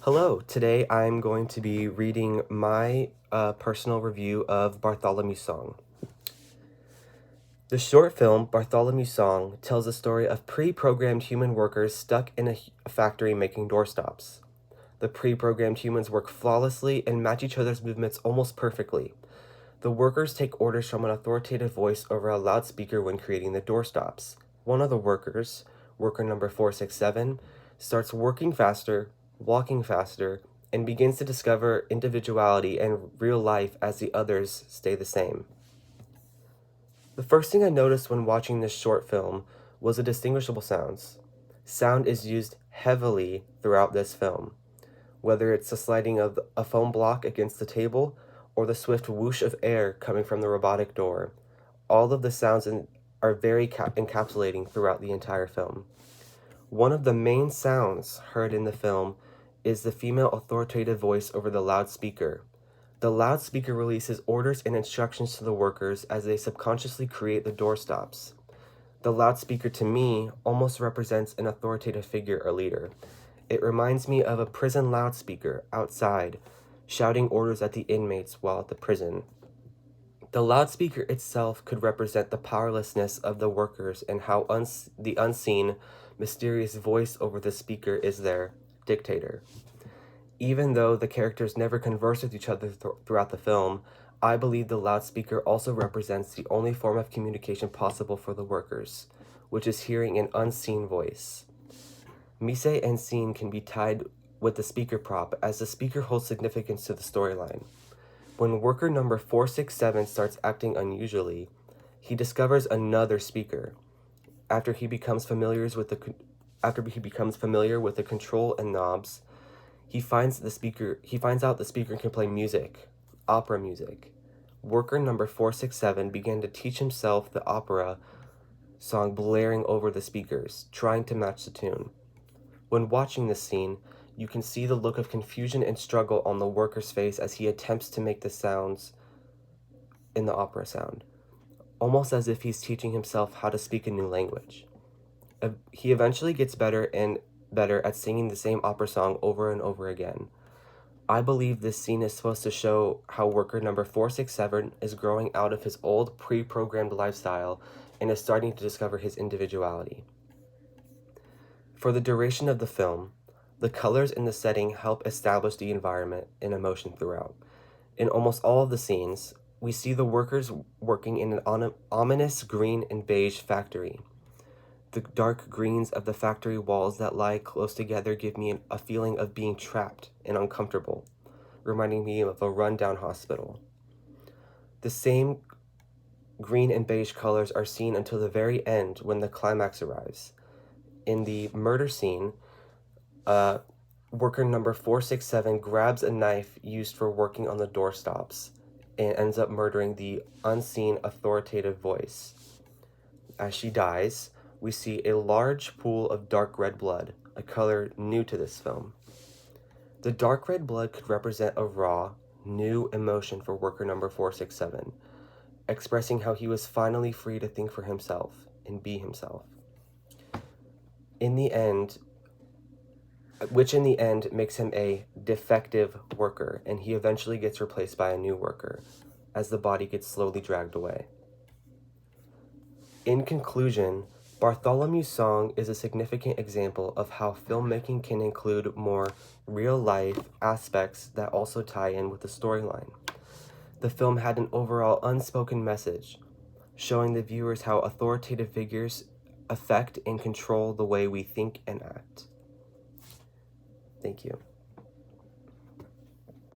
Hello, today I'm going to be reading my personal review of Bartholomew's Song. The short film, Bartholomew's Song, tells the story of pre-programmed human workers stuck in a factory making doorstops. The pre-programmed humans work flawlessly and match each other's movements almost perfectly. The workers take orders from an authoritative voice over a loudspeaker when creating the doorstops. One of the workers, worker number 467, starts working faster, walking faster, and begins to discover individuality and real life as the others stay the same. The first thing I noticed when watching this short film was the distinguishable sounds. Sound is used heavily throughout this film, whether it's the sliding of a foam block against the table or the swift whoosh of air coming from the robotic door. All of the sounds are very encapsulating throughout the entire film. One of the main sounds heard in the film is the female authoritative voice over the loudspeaker. The loudspeaker releases orders and instructions to the workers as they subconsciously create the doorstops. The loudspeaker, to me, almost represents an authoritative figure or leader. It reminds me of a prison loudspeaker outside, shouting orders at the inmates while at the prison. The loudspeaker itself could represent the powerlessness of the workers and how the unseen, mysterious voice over the speaker is their dictator. Even though the characters never converse with each other throughout the film, I believe the loudspeaker also represents the only form of communication possible for the workers, which is hearing an unseen voice. Mise and scene can be tied with the speaker prop, as the speaker holds significance to the storyline. When worker number 467 starts acting unusually, he discovers another speaker. After he becomes familiar with the control and knobs, he finds out the speaker can play music, opera music. Worker number 467 began to teach himself the opera song blaring over the speakers, trying to match the tune. When watching this scene, you can see the look of confusion and struggle on the worker's face as he attempts to make the sounds in the opera sound, almost as if he's teaching himself how to speak a new language. He eventually gets better and better at singing the same opera song over and over again. I believe this scene is supposed to show how worker number 467 is growing out of his old pre-programmed lifestyle and is starting to discover his individuality. For the duration of the film, the colors in the setting help establish the environment and emotion throughout. In almost all of the scenes, we see the workers working in an ominous green and beige factory. The dark greens of the factory walls that lie close together give me a feeling of being trapped and uncomfortable, reminding me of a rundown hospital. The same green and beige colors are seen until the very end when the climax arrives. In the murder scene, worker number 467 grabs a knife used for working on the doorstops and ends up murdering the unseen authoritative voice. As she dies, we see a large pool of dark red blood, a color new to this film. The dark red blood could represent a raw, new emotion for worker number 467, expressing how he was finally free to think for himself and be himself. Which in the end makes him a defective worker, and he eventually gets replaced by a new worker as the body gets slowly dragged away. In conclusion, Bartholomew's Song is a significant example of how filmmaking can include more real-life aspects that also tie in with the storyline. The film had an overall unspoken message, showing the viewers how authoritative figures affect and control the way we think and act. Thank you.